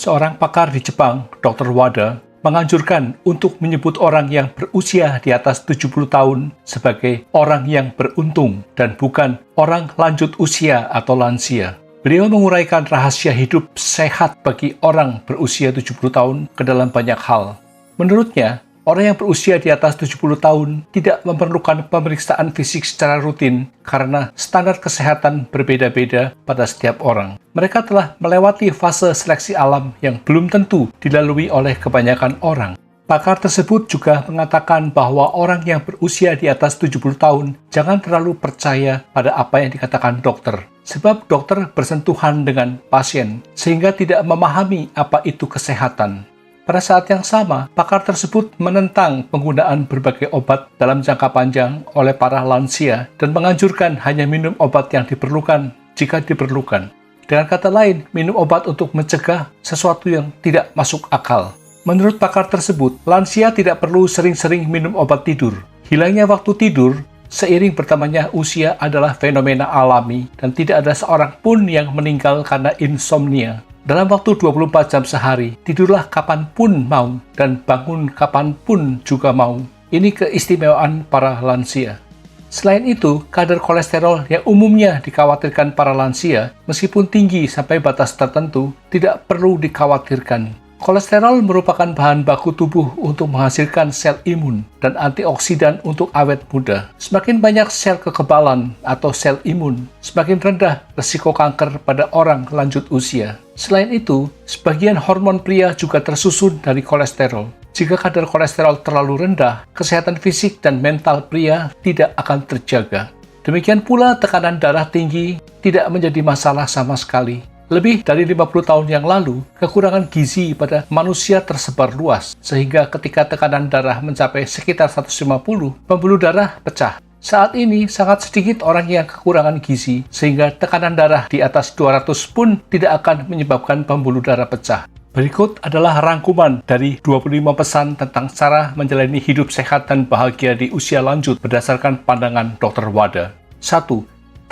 Seorang pakar di Jepang, Dr. Wada, menganjurkan untuk menyebut orang yang berusia di atas 70 tahun sebagai orang yang beruntung dan bukan orang lanjut usia atau lansia. Beliau menguraikan rahasia hidup sehat bagi orang berusia 70 tahun ke dalam banyak hal. Menurutnya, orang yang berusia di atas 70 tahun tidak memerlukan pemeriksaan fisik secara rutin karena standar kesehatan berbeda-beda pada setiap orang. Mereka telah melewati fase seleksi alam yang belum tentu dilalui oleh kebanyakan orang. Pakar tersebut juga mengatakan bahwa orang yang berusia di atas 70 tahun jangan terlalu percaya pada apa yang dikatakan dokter. Sebab dokter bersentuhan dengan pasien sehingga tidak memahami apa itu kesehatan. Pada saat yang sama, pakar tersebut menentang penggunaan berbagai obat dalam jangka panjang oleh para lansia dan menganjurkan hanya minum obat yang diperlukan jika diperlukan. Dengan kata lain, minum obat untuk mencegah sesuatu yang tidak masuk akal. Menurut pakar tersebut, lansia tidak perlu sering-sering minum obat tidur. Hilangnya waktu tidur seiring bertambahnya usia adalah fenomena alami dan tidak ada seorang pun yang meninggal karena insomnia. Dalam waktu 24 jam sehari, tidurlah kapanpun mau dan bangun kapanpun juga mau. Ini keistimewaan para lansia. Selain itu, kadar kolesterol yang umumnya dikhawatirkan para lansia, meskipun tinggi sampai batas tertentu, tidak perlu dikhawatirkan. Kolesterol merupakan bahan baku tubuh untuk menghasilkan sel imun dan antioksidan untuk awet muda. Semakin banyak sel kekebalan atau sel imun, semakin rendah risiko kanker pada orang lanjut usia. Selain itu, sebagian hormon pria juga tersusun dari kolesterol. Jika kadar kolesterol terlalu rendah, kesehatan fisik dan mental pria tidak akan terjaga. Demikian pula tekanan darah tinggi tidak menjadi masalah sama sekali. Lebih dari 50 tahun yang lalu, kekurangan gizi pada manusia tersebar luas, sehingga ketika tekanan darah mencapai sekitar 150, pembuluh darah pecah. Saat ini, sangat sedikit orang yang kekurangan gizi, sehingga tekanan darah di atas 200 pun tidak akan menyebabkan pembuluh darah pecah. Berikut adalah rangkuman dari 25 pesan tentang cara menjalani hidup sehat dan bahagia di usia lanjut berdasarkan pandangan Dr. Wada. 1.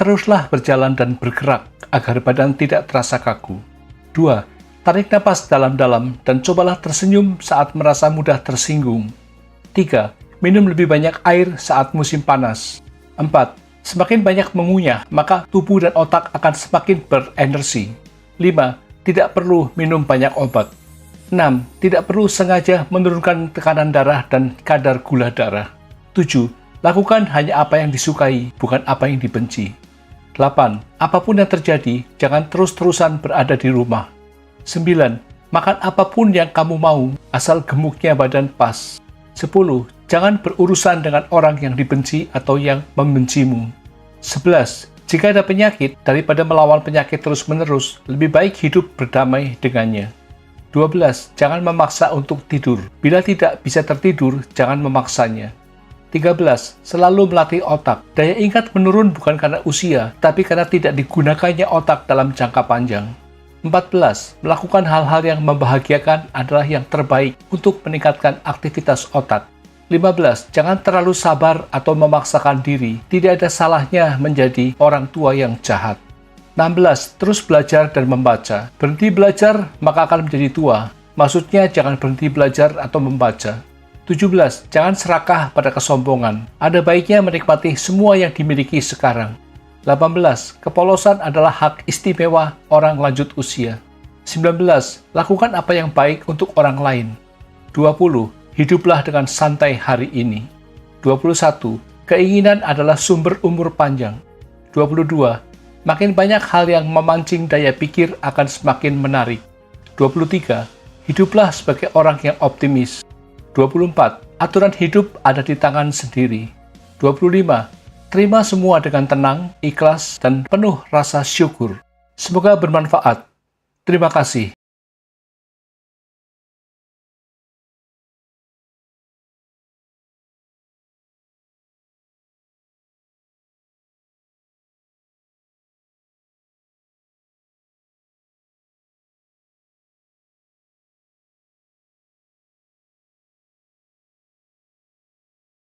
Teruslah berjalan dan bergerak agar badan tidak terasa kaku. 2. Tarik napas dalam-dalam dan cobalah tersenyum saat merasa mudah tersinggung. 3. Minum lebih banyak air saat musim panas. 4. Semakin banyak mengunyah, maka tubuh dan otak akan semakin berenergi. 5. Tidak perlu minum banyak obat. 6. Tidak perlu sengaja menurunkan tekanan darah dan kadar gula darah. 7. Lakukan hanya apa yang disukai, bukan apa yang dibenci. 8. Apapun yang terjadi, jangan terus-terusan berada di rumah. 9. Makan apapun yang kamu mau, asal gemuknya badan pas. 10. Jangan berurusan dengan orang yang dibenci atau yang membencimu. 11. Jika ada penyakit, daripada melawan penyakit terus-menerus, lebih baik hidup berdamai dengannya. 12. Jangan memaksa untuk tidur. Bila tidak bisa tertidur, jangan memaksanya. 13. Selalu melatih otak. Daya ingat menurun bukan karena usia, tapi karena tidak digunakannya otak dalam jangka panjang. 14. Melakukan hal-hal yang membahagiakan adalah yang terbaik untuk meningkatkan aktivitas otak. 15. Jangan terlalu sabar atau memaksakan diri. Tidak ada salahnya menjadi orang tua yang jahat. 16. Terus belajar dan membaca. Berhenti belajar, maka akan menjadi tua. Maksudnya jangan berhenti belajar atau membaca. 17. Jangan serakah pada kesombongan. Ada baiknya menikmati semua yang dimiliki sekarang. 18. Kepolosan adalah hak istimewa orang lanjut usia. 19. Lakukan apa yang baik untuk orang lain. 20. Hiduplah dengan santai hari ini. 21. Keinginan adalah sumber umur panjang. 22. Makin banyak hal yang memancing daya pikir akan semakin menarik. 23. Hiduplah sebagai orang yang optimis. 24. Aturan hidup ada di tangan sendiri. 25. Terima semua dengan tenang, ikhlas, dan penuh rasa syukur. Semoga bermanfaat. Terima kasih.